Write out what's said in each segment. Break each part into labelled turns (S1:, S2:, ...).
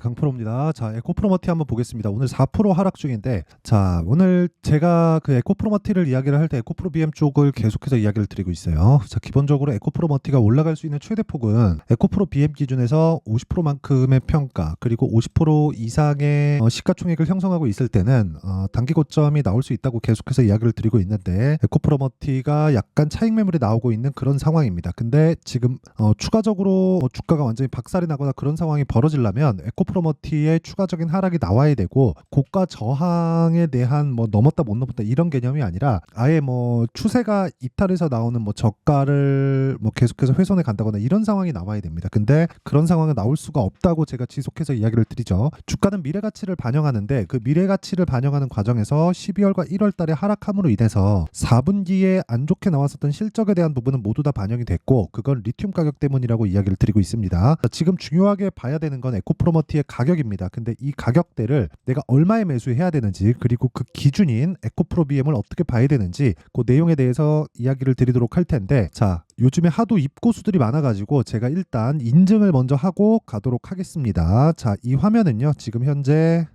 S1: 강프로입니다. 자, 에코프로머티 한번 보겠습니다. 오늘 4% 하락 중인데, 자, 오늘 제가 그 에코프로머티를 이야기를 할 때 에코프로 BM 쪽을 계속해서 이야기를 드리고 있어요. 자, 기본적으로 에코프로머티가 올라갈 수 있는 최대 폭은 에코프로 BM 기준에서 50%만큼의 평가, 그리고 50% 이상의 시가총액을 형성하고 있을 때는 단기 고점이 나올 수 있다고 계속해서 이야기를 드리고 있는데, 에코프로머티가 약간 차익 매물이 나오고 있는 그런 상황입니다. 근데 지금 추가적으로 주가가 완전히 박살이 나거나 그런 상황이 벌어지려면 에코프로머티의 추가적인 하락이 나와야 되고, 고가 저항에 대한 넘었다 못 넘었다 이런 개념이 아니라 아예 추세가 이탈해서 나오는 저가를 계속해서 훼손해 간다거나 이런 상황이 나와야 됩니다. 근데 그런 상황은 나올 수가 없다고 제가 지속해서 이야기를 드리죠. 주가는 미래 가치를 반영하는데, 그 미래 가치를 반영하는 과정에서 12월과 1월 달에 하락함으로 인해서 4분기에 안 좋게 나왔었던 실적에 대한 부분은 모두 다 반영이 됐고, 그건 리튬 가격 때문이라고 이야기를 드리고 있습니다. 지금 중요하게 봐야 되는 건 에코프로머티의 가격입니다. 근데 이 가격대를 내가 얼마에 매수해야 되는지, 그리고 그 기준인 에코프로 BM을 어떻게 봐야 되는지, 그 내용에 대해서 이야기를 드리도록 할 텐데, 자, 요즘에 하도 입고수들이 많아가지고 제가 일단 인증을 먼저 하고 가도록 하겠습니다. 자, 이 화면은요, 지금 현재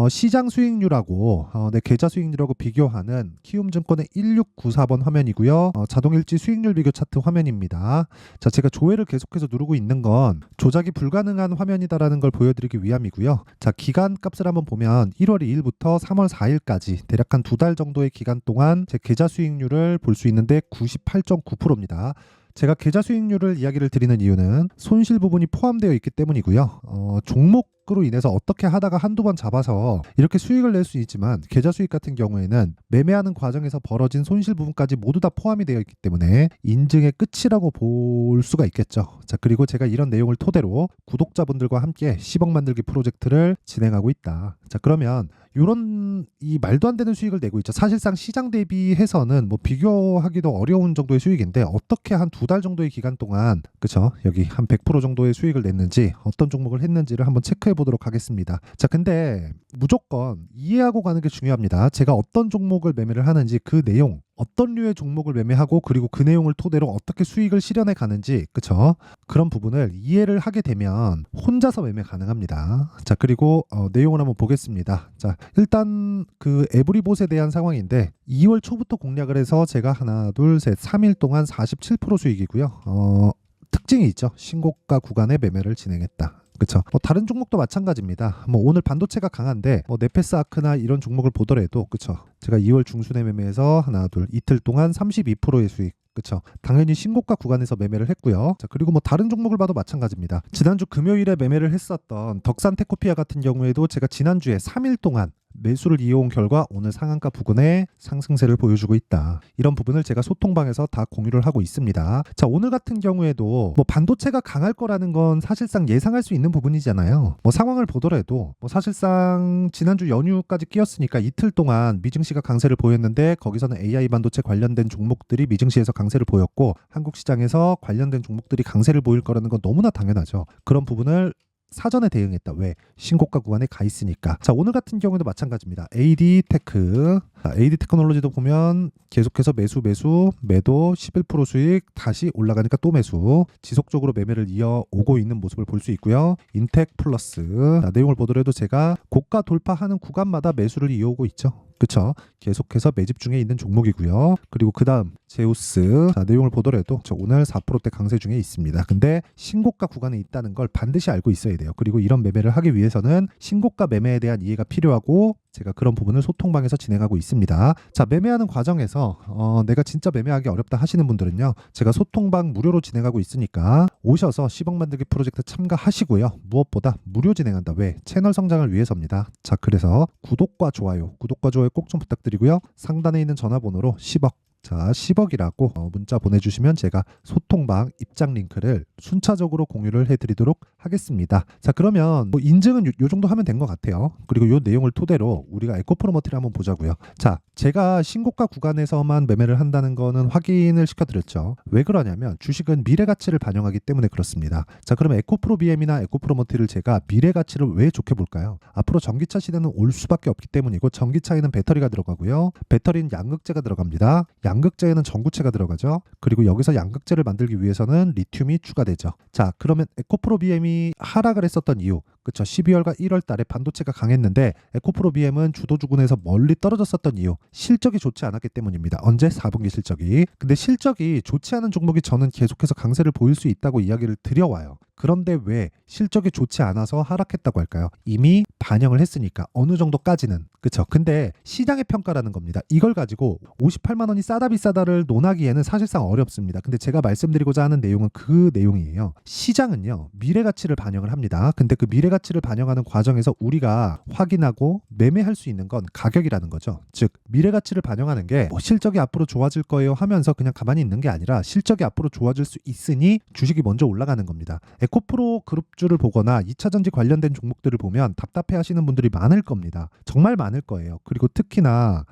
S1: 시장 수익률하고 내 계좌 수익률하고 비교하는 키움증권의 1694번 화면이고요. 자동일지 수익률 비교 차트 화면입니다. 자, 제가 조회를 계속해서 누르고 있는 건 조작이 불가능한 화면이다라는 걸 보여드리기 위함이고요. 자, 기간 값을 한번 보면 1월 2일부터 3월 4일까지 대략 한 2달 정도의 기간 동안 제 계좌 수익률을 볼 수 있는데 98.9%입니다. 제가 계좌 수익률을 이야기를 드리는 이유는 손실 부분이 포함되어 있기 때문이고요. 종목으로 인해서 어떻게 하다가 한두 번 잡아서 이렇게 수익을 낼 수 있지만, 계좌 수익 같은 경우에는 매매하는 과정에서 벌어진 손실 부분까지 모두 다 포함이 되어 있기 때문에 인증의 끝이라고 볼 수가 있겠죠. 자, 그리고 제가 이런 내용을 토대로 구독자분들과 함께 10억 만들기 프로젝트를 진행하고 있다. 자, 그러면 이런 이 말도 안 되는 수익을 내고 있죠. 사실상 시장 대비해서는 비교하기도 어려운 정도의 수익인데, 어떻게 한 2달 정도의 기간 동안, 그쵸, 여기 한 100% 정도의 수익을 냈는지, 어떤 종목을 했는지를 한번 체크해 보도록 하겠습니다. 자, 근데 무조건 이해하고 가는 게 중요합니다. 제가 어떤 종목을 매매를 하는지, 그 내용, 어떤 류의 종목을 매매하고, 그리고 그 내용을 토대로 어떻게 수익을 실현해 가는지, 그쵸, 그런 부분을 이해를 하게 되면 혼자서 매매 가능합니다. 자, 그리고 내용을 한번 보겠습니다. 자, 일단 그 에브리봇에 대한 상황인데, 2월 초부터 공략을 해서 제가 하나 둘 셋 3일 동안 47% 수익이고요. 특징이 있죠. 신고가 구간에 매매를 진행했다. 그렇죠. 다른 종목도 마찬가지입니다. 오늘 반도체가 강한데 네페스 아크나 이런 종목을 보더라도, 그렇죠, 제가 2월 중순에 매매해서 하나 둘 이틀 동안 32%의 수익, 그렇죠, 당연히 신고가 구간에서 매매를 했고요. 자, 그리고 다른 종목을 봐도 마찬가지입니다. 지난주 금요일에 매매를 했었던 덕산테코피아 같은 경우에도 제가 지난주에 3일 동안 매수를 이어온 결과 오늘 상한가 부근에 상승세를 보여주고 있다. 이런 부분을 제가 소통방에서 다 공유를 하고 있습니다. 자, 오늘 같은 경우에도 반도체가 강할 거라는 건 사실상 예상할 수 있는 부분이잖아요. 상황을 보더라도 사실상 지난주 연휴까지 끼었으니까 이틀 동안 미증시가 강세를 보였는데, 거기서는 AI 반도체 관련된 종목들이 미증시에서 강세를 보였고, 한국 시장에서 관련된 종목들이 강세를 보일 거라는 건 너무나 당연하죠. 그런 부분을 사전에 대응했다. 왜? 신고가 구간에 가 있으니까. 자, 오늘 같은 경우에도 마찬가지입니다. AD테크, AD테크놀로지도 보면 계속해서 매도 11% 수익, 다시 올라가니까 또 매수, 지속적으로 매매를 이어오고 있는 모습을 볼 수 있고요. 인텍플러스, 내용을 보더라도 제가 고가 돌파하는 구간마다 매수를 이어오고 있죠. 그쵸, 계속해서 매집 중에 있는 종목이고요. 그리고 그 다음 제우스, 내용을 보더라도 저 오늘 4%대 강세 중에 있습니다. 근데 신고가 구간에 있다는 걸 반드시 알고 있어야 돼요. 그리고 이런 매매를 하기 위해서는 신고가 매매에 대한 이해가 필요하고, 제가 그런 부분을 소통방에서 진행하고 있습니다. 자, 매매하는 과정에서 내가 진짜 매매하기 어렵다 하시는 분들은요, 제가 소통방 무료로 진행하고 있으니까 오셔서 10억 만들기 프로젝트 참가하시고요. 무엇보다 무료 진행한다. 왜? 채널 성장을 위해서입니다. 자, 그래서 구독과 좋아요 꼭 좀 부탁드리고요. 상단에 있는 전화번호로 10억, 자, 10억이라고 문자 보내주시면 제가 소통방 입장 링크를 순차적으로 공유를 해드리도록 하겠습니다. 자, 그러면 인증은 요 정도 하면 된 것 같아요. 그리고 요 내용을 토대로 우리가 에코프로머티를 한번 보자고요. 자, 제가 신고가 구간에서만 매매를 한다는 거는 확인을 시켜드렸죠. 왜 그러냐면 주식은 미래 가치를 반영하기 때문에 그렇습니다. 자, 그러면 에코프로 BM이나 에코프로머티를 제가 미래 가치를 왜 좋게 볼까요? 앞으로 전기차 시대는 올 수밖에 없기 때문이고, 전기차에는 배터리가 들어가고요. 배터리는 양극재가 들어갑니다. 양극재에는 전구체가 들어가죠. 그리고 여기서 양극재를 만들기 위해서는 리튬이 추가되죠. 자, 그러면 에코프로 BM이 BM이 하락을 했었던 이유, 그쵸? 12월과 1월 달에 반도체가 강했는데 에코프로 BM은 주도주군에서 멀리 떨어졌었던 이유, 실적이 좋지 않았기 때문입니다. 언제? 4분기 실적이. 근데 실적이 좋지 않은 종목이 저는 계속해서 강세를 보일 수 있다고 이야기를 드려와요. 그런데 왜 실적이 좋지 않아서 하락했다고 할까요? 이미 반영을 했으니까 어느 정도까지는. 그쵸? 근데 시장의 평가라는 겁니다. 이걸 가지고 58만 원이 싸다 비싸다를 논하기에는 사실상 어렵습니다. 근데 제가 말씀드리고자 하는 내용은 그 내용이에요. 시장은요, 미래 가치를 반영을 합니다. 근데 그 미래 가치를 반영하는 과정에서 우리가 확인하고 매매할 수 있는 건 가격이라는 거죠. 즉 미래 가치를 반영하는 게 뭐 실적이 앞으로 좋아질 거예요 하면서 그냥 가만히 있는 게 아니라 실적이 앞으로 좋아질 수 있으니 주식이 먼저 올라가는 겁니다. 에코프로 그룹주를 보거나 2차전지 관련된 종목들을 보면 답답해 하시는 분들이 많을 겁니다. 정말 많을 거예요. 그리고 특히나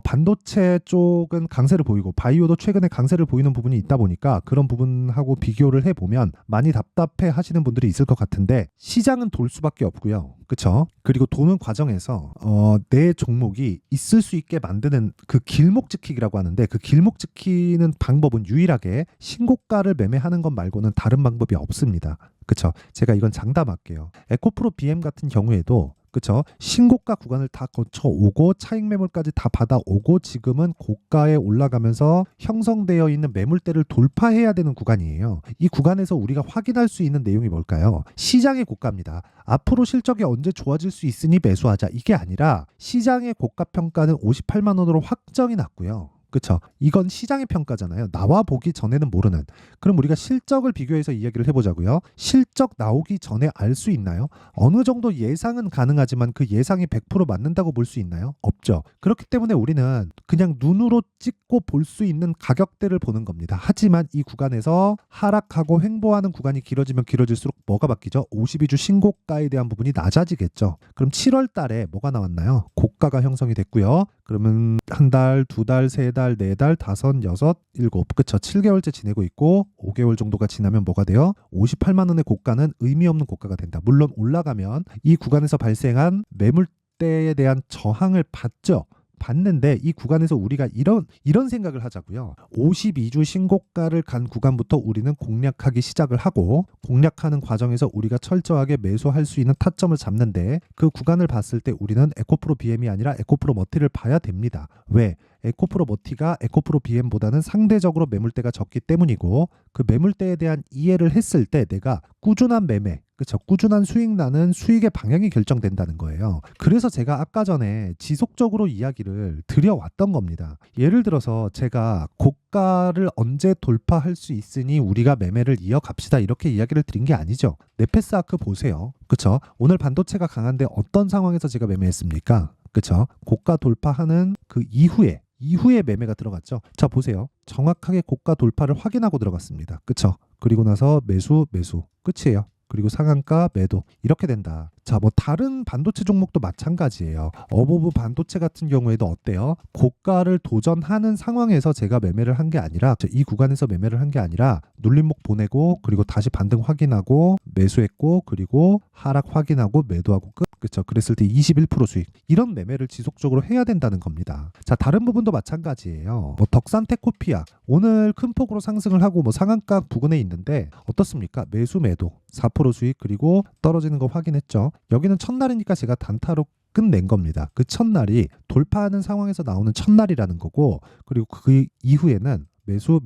S1: 반도체 쪽은 강세를 보이고 바이오도 최근에 강세를 보이는 부분이 있다 보니까 그런 부분하고 비교를 해보면 많이 답답해 하시는 분들이 있을 것 같은데 시장은 돌 수밖에 없고요. 그쵸? 그리고 도는 과정에서 내 종목이 있을 수 있게 만드는 그 길목 지키기라고 하는데 그 길목 지키는 방법은 유일하게 신고가를 매매하는 것 말고는 다른 방법이 없습니다. 그쵸? 제가 이건 장담할게요. 에코프로 BM 같은 경우에도 그쵸? 신고가 구간을 다 거쳐오고 차익 매물까지 다 받아오고 지금은 고가에 올라가면서 형성되어 있는 매물대를 돌파해야 되는 구간이에요. 이 구간에서 우리가 확인할 수 있는 내용이 뭘까요? 시장의 고가입니다. 앞으로 실적이 언제 좋아질 수 있으니 매수하자. 이게 아니라 시장의 고가 평가는 58만 원으로 확정이 났고요. 그쵸? 이건 시장의 평가잖아요. 나와 보기 전에는 모르는. 그럼 우리가 실적을 비교해서 이야기를 해보자고요. 실적 나오기 전에 알 수 있나요? 어느 정도 예상은 가능하지만 그 예상이 100% 맞는다고 볼 수 있나요? 없죠. 그렇기 때문에 우리는 그냥 눈으로 찍고 볼 수 있는 가격대를 보는 겁니다. 하지만 이 구간에서 하락하고 횡보하는 구간이 길어지면 길어질수록 뭐가 바뀌죠? 52주 신고가에 대한 부분이 낮아지겠죠. 그럼 7월 달에 뭐가 나왔나요? 고가가 형성이 됐고요. 그러면 한 달, 두 달, 세 달, 네 달, 다섯, 여섯, 일곱, 그쵸? 7개월째 지내고 있고 5개월 정도가 지나면 뭐가 돼요? 58만 원의 고가는 의미 없는 고가가 된다. 물론 올라가면 이 구간에서 발생한 매물대에 대한 저항을 받죠. 봤는데 이 구간에서 우리가 이런 생각을 하자고요. 52주 신고가를 간 구간부터 우리는 공략하기 시작을 하고 공략하는 과정에서 우리가 철저하게 매수할 수 있는 타점을 잡는데 그 구간을 봤을 때 우리는 에코프로 BM이 아니라 에코프로 머티를 봐야 됩니다. 왜? 에코프로 머티가 에코프로 BM보다는 상대적으로 매물대가 적기 때문이고 그 매물대에 대한 이해를 했을 때 내가 꾸준한 매매, 그쵸? 꾸준한 수익 나는 수익의 방향이 결정된다는 거예요. 그래서 제가 아까 전에 지속적으로 이야기를 드려왔던 겁니다. 예를 들어서 제가 고가를 언제 돌파할 수 있으니 우리가 매매를 이어갑시다 이렇게 이야기를 드린 게 아니죠. 네페스아크 보세요. 그쵸? 오늘 반도체가 강한데 어떤 상황에서 제가 매매했습니까? 그쵸? 고가 돌파하는 그 이후에 매매가 들어갔죠. 자, 보세요. 정확하게 고가 돌파를 확인하고 들어갔습니다. 그쵸? 그리고 나서 매수, 끝이에요. 그리고 상한가 매도 이렇게 된다. 자, 뭐 다른 반도체 종목도 마찬가지예요. 어보브 반도체 같은 경우에도 어때요? 고가를 도전하는 상황에서 제가 매매를 한 게 아니라 이 구간에서 매매를 한 게 아니라 눌림목 보내고 그리고 다시 반등 확인하고 매수했고 그리고 하락 확인하고 매도하고 끝. 그렇죠. 그랬을 때 21% 수익. 이런 매매를 지속적으로 해야 된다는 겁니다. 자, 다른 부분도 마찬가지예요. 뭐 덕산테코피아 오늘 큰 폭으로 상승을 하고 뭐 상한가 부근에 있는데 어떻습니까? 매수 매도 4% 수익 그리고 떨어지는 거 확인했죠. 여기는 첫날이니까 제가 단타로 끝낸 겁니다. 그 첫날이 돌파하는 상황에서 나오는 첫날이라는 거고 그리고 그 이후에는 매수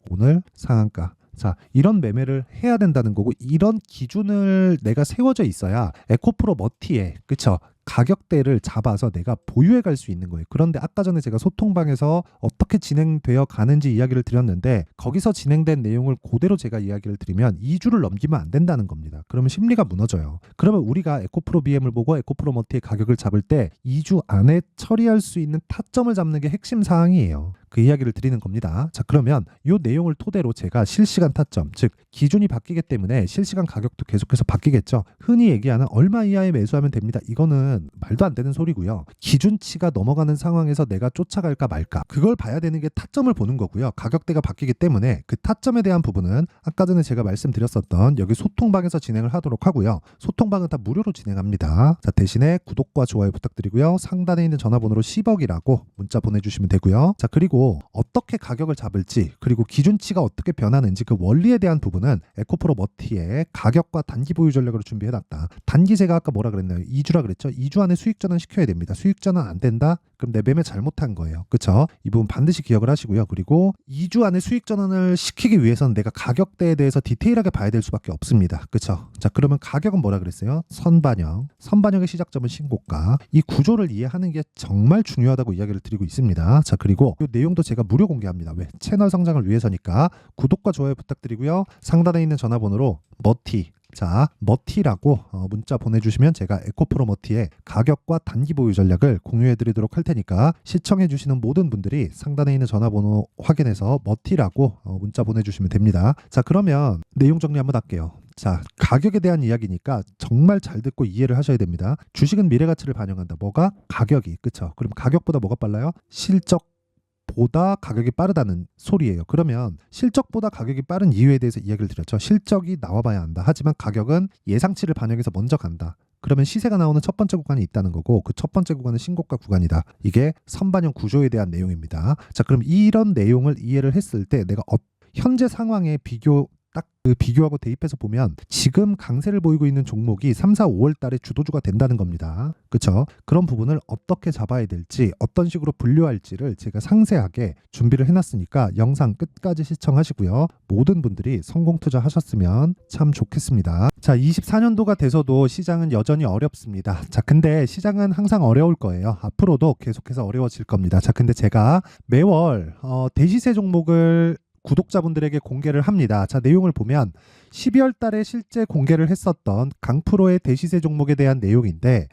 S1: 오늘 상한가. 자, 이런 매매를 해야 된다는 거고 이런 기준을 내가 세워져 있어야 에코프로 머티에 그쵸? 가격대를 잡아서 내가 보유해 갈 수 있는 거예요. 그런데 아까 전에 제가 소통방에서 어떻게 진행되어 가는지 이야기를 드렸는데 거기서 진행된 내용을 그대로 제가 이야기를 드리면 2주를 넘기면 안 된다는 겁니다. 그러면 심리가 무너져요. 그러면 우리가 에코프로 BM을 보고 에코프로 머티의 가격을 잡을 때 2주 안에 처리할 수 있는 타점을 잡는 게 핵심 사항이에요. 그 이야기를 드리는 겁니다. 자, 그러면 이 내용을 토대로 제가 실시간 타점, 즉 기준이 바뀌기 때문에 실시간 가격도 계속해서 바뀌겠죠. 흔히 얘기하는 얼마 이하에 매수하면 됩니다. 이거는 말도 안 되는 소리고요. 기준치가 넘어가는 상황에서 내가 쫓아갈까 말까 그걸 봐야 되는 게 타점을 보는 거고요. 가격대가 바뀌기 때문에 그 타점에 대한 부분은 아까 전에 제가 말씀드렸었던 여기 소통방에서 진행을 하도록 하고요. 소통방은 다 무료로 진행합니다. 자, 대신에 구독과 좋아요 부탁드리고요. 상단에 있는 전화번호로 10억이라고 문자 보내주시면 되고요. 자, 그리고 그리고 어떻게 가격을 잡을지, 그리고 기준치가 어떻게 변하는지 그 원리에 대한 부분은 에코프로 머티의 가격과 단기 보유 전략으로 준비해놨다. 단기 제가 아까 뭐라 그랬나요? 2주라 그랬죠? 2주 안에 수익 전환 시켜야 됩니다. 수익 전환 안 된다? 그럼 내 매매 잘못한 거예요. 그쵸? 이 부분 반드시 기억을 하시고요. 그리고 2주 안에 수익 전환을 시키기 위해서는 내가 가격대에 대해서 디테일하게 봐야 될 수밖에 없습니다. 그쵸? 자, 그러면 가격은 뭐라 그랬어요? 선반영. 선반영의 시작점은 신고가. 이 구조를 이해하는 게 정말 중요하다고 이야기를 드리고 있습니다. 자, 그리고 이 내용도 제가 무료 공개합니다. 왜? 채널 성장을 위해서니까 구독과 좋아요 부탁드리고요. 상단에 있는 전화번호로 머티, 자, 머티라고 문자 보내주시면 제가 에코프로 머티의 가격과 단기 보유 전략을 공유해드리도록 할 테니까 시청해주시는 모든 분들이 상단에 있는 전화번호 확인해서 머티라고 문자 보내주시면 됩니다. 자, 그러면 내용 정리 한번 할게요. 자, 가격에 대한 이야기니까 정말 잘 듣고 이해를 하셔야 됩니다. 주식은 미래 가치를 반영한다. 뭐가? 가격이. 그쵸? 그럼 가격보다 뭐가 빨라요? 실적보다 가격이 빠르다는 소리예요. 그러면 실적보다 가격이 빠른 이유에 대해서 이야기를 드렸죠. 실적이 나와봐야 한다. 하지만 가격은 예상치를 반영해서 먼저 간다. 그러면 시세가 나오는 첫 번째 구간이 있다는 거고, 그 첫 번째 구간은 신고가 구간이다. 이게 선반영 구조에 대한 내용입니다. 자, 그럼 이런 내용을 이해를 했을 때 내가 현재 상황에 딱 그 비교하고 대입해서 보면 지금 강세를 보이고 있는 종목이 3, 4, 5월 달에 주도주가 된다는 겁니다. 그렇죠? 그런 부분을 어떻게 잡아야 될지, 어떤 식으로 분류할지를 제가 상세하게 준비를 해놨으니까 영상 끝까지 시청하시고요. 모든 분들이 성공 투자하셨으면 참 좋겠습니다. 자, 24년도가 돼서도 시장은 여전히 어렵습니다. 자, 근데 시장은 항상 어려울 거예요. 앞으로도 계속해서 어려워질 겁니다. 자, 근데 제가 매월 대시세 종목을 구독자분들에게 공개를 합니다. 자, 내용을 보면 12월 달에 실제 공개를 했었던 강프로의 대시세 종목에 대한 내용인데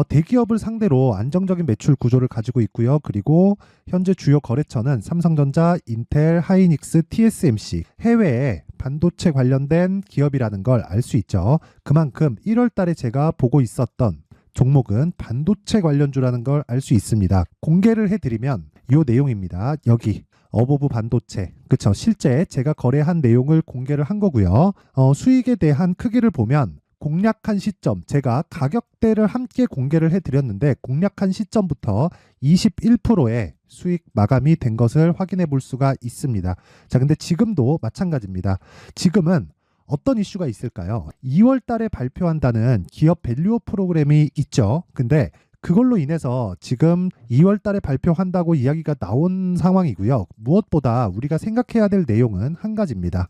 S1: 대기업을 상대로 안정적인 매출 구조를 가지고 있고요. 그리고 현재 주요 거래처는 삼성전자, 인텔, 하이닉스, TSMC, 해외에 반도체 관련된 기업이라는 걸 알 수 있죠. 그만큼 1월 달에 제가 보고 있었던 종목은 반도체 관련주라는 걸 알 수 있습니다. 공개를 해드리면 이 내용입니다. 여기 어보브 반도체, 그쵸? 실제 제가 거래한 내용을 공개를 한 거고요. 수익에 대한 크기를 보면 공략한 시점, 제가 가격대를 함께 공개를 해드렸는데 공략한 시점부터 21%의 수익 마감이 된 것을 확인해 볼 수가 있습니다. 자, 근데 지금도 마찬가지입니다. 지금은 어떤 이슈가 있을까요? 2월 달에 발표한다는 기업 밸류업 프로그램이 있죠. 근데 그걸로 인해서 지금 2월 달에 발표한다고 이야기가 나온 상황이고요. 무엇보다 우리가 생각해야 될 내용은 한 가지입니다.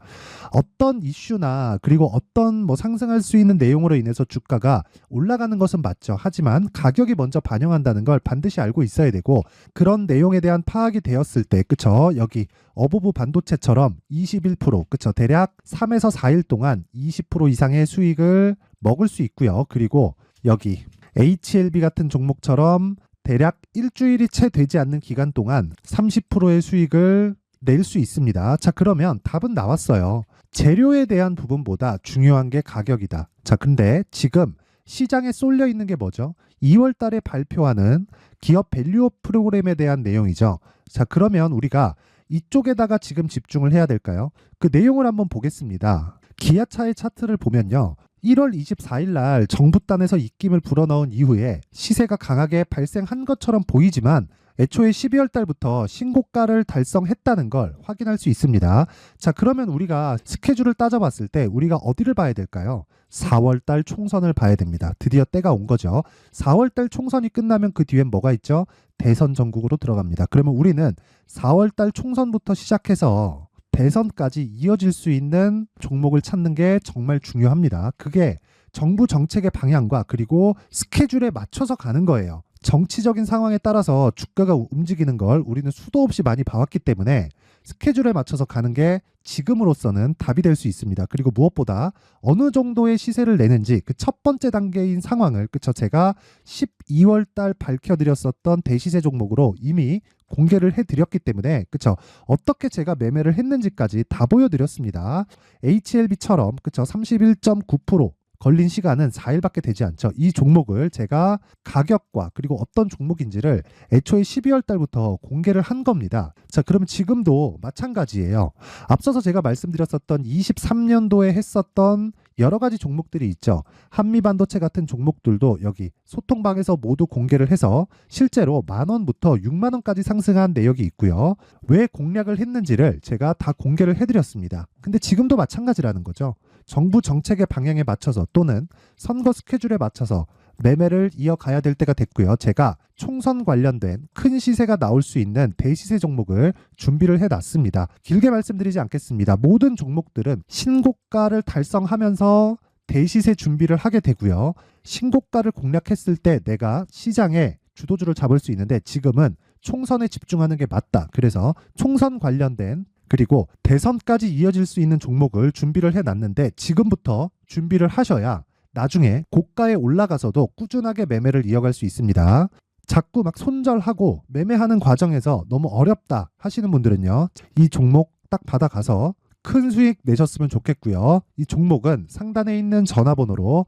S1: 어떤 이슈나 그리고 어떤 상승할 수 있는 내용으로 인해서 주가가 올라가는 것은 맞죠. 하지만 가격이 먼저 반영한다는 걸 반드시 알고 있어야 되고, 그런 내용에 대한 파악이 되었을 때, 그쵸? 여기 어보브 반도체처럼 21%, 그쵸? 대략 3에서 4일 동안 20% 이상의 수익을 먹을 수 있고요. 그리고 여기 HLB 같은 종목처럼 대략 일주일이 채 되지 않는 기간 동안 30%의 수익을 낼 수 있습니다. 자, 그러면 답은 나왔어요. 재료에 대한 부분보다 중요한 게 가격이다. 자, 근데 지금 시장에 쏠려 있는 게 뭐죠? 2월 달에 발표하는 기업 밸류업 프로그램에 대한 내용이죠. 자, 그러면 우리가 이쪽에다가 지금 집중을 해야 될까요? 그 내용을 한번 보겠습니다. 기아차의 차트를 보면요. 1월 24일 날 정부단에서 입김을 불어넣은 이후에 시세가 강하게 발생한 것처럼 보이지만 애초에 12월 달부터 신고가를 달성했다는 걸 확인할 수 있습니다. 자, 그러면 우리가 스케줄을 따져봤을 때 우리가 어디를 봐야 될까요? 4월 달 총선을 봐야 됩니다. 드디어 때가 온 거죠. 4월 달 총선이 끝나면 그 뒤엔 뭐가 있죠? 대선 전국으로 들어갑니다. 그러면 우리는 4월 달 총선부터 시작해서 대선까지 이어질 수 있는 종목을 찾는 게 정말 중요합니다. 그게 정부 정책의 방향과 그리고 스케줄에 맞춰서 가는 거예요. 정치적인 상황에 따라서 주가가 움직이는 걸 우리는 수도 없이 많이 봐왔기 때문에 스케줄에 맞춰서 가는 게 지금으로서는 답이 될 수 있습니다. 그리고 무엇보다 어느 정도의 시세를 내는지 그 첫 번째 단계인 상황을, 그쵸? 제가 12월 달 밝혀드렸었던 대시세 종목으로 이미 공개를 해드렸기 때문에, 그쵸? 어떻게 제가 매매를 했는지까지 다 보여드렸습니다. HLB처럼, 그쵸? 31.9% 걸린 시간은 4일밖에 되지 않죠. 이 종목을 제가 가격과 그리고 어떤 종목인지를 애초에 12월 달부터 공개를 한 겁니다. 자, 그럼 지금도 마찬가지예요. 앞서서 제가 말씀드렸었던 23년도에 했었던 여러 가지 종목들이 있죠. 한미반도체 같은 종목들도 여기 소통방에서 모두 공개를 해서 실제로 10,000원부터 60,000원까지 상승한 내역이 있고요. 왜 공략을 했는지를 제가 다 공개를 해드렸습니다. 근데 지금도 마찬가지라는 거죠. 정부 정책의 방향에 맞춰서 또는 선거 스케줄에 맞춰서 매매를 이어가야 될 때가 됐고요. 제가 총선 관련된 큰 시세가 나올 수 있는 대시세 종목을 준비를 해놨습니다. 길게 말씀드리지 않겠습니다. 모든 종목들은 신고가를 달성하면서 대시세 준비를 하게 되고요. 신고가를 공략했을 때 내가 시장에 주도주를 잡을 수 있는데 지금은 총선에 집중하는 게 맞다. 그래서 총선 관련된 그리고 대선까지 이어질 수 있는 종목을 준비를 해놨는데 지금부터 준비를 하셔야 나중에 고가에 올라가서도 꾸준하게 매매를 이어갈 수 있습니다. 자꾸 막 손절하고 매매하는 과정에서 너무 어렵다 하시는 분들은요. 이 종목 딱 받아가서 큰 수익 내셨으면 좋겠고요. 이 종목은 상단에 있는 전화번호로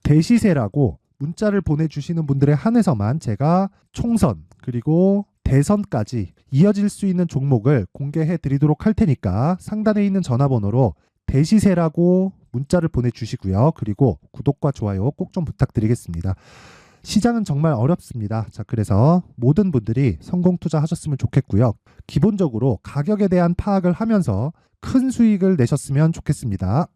S1: 대시세라고 문자를 보내주시는 분들에 한해서만 제가 총선 그리고 대선까지 이어질 수 있는 종목을 공개해 드리도록 할 테니까 상단에 있는 전화번호로 대시세라고 문자를 보내주시고요. 그리고 구독과 좋아요 꼭 좀 부탁드리겠습니다. 시장은 정말 어렵습니다. 자, 그래서 모든 분들이 성공 투자하셨으면 좋겠고요. 기본적으로 가격에 대한 파악을 하면서 큰 수익을 내셨으면 좋겠습니다.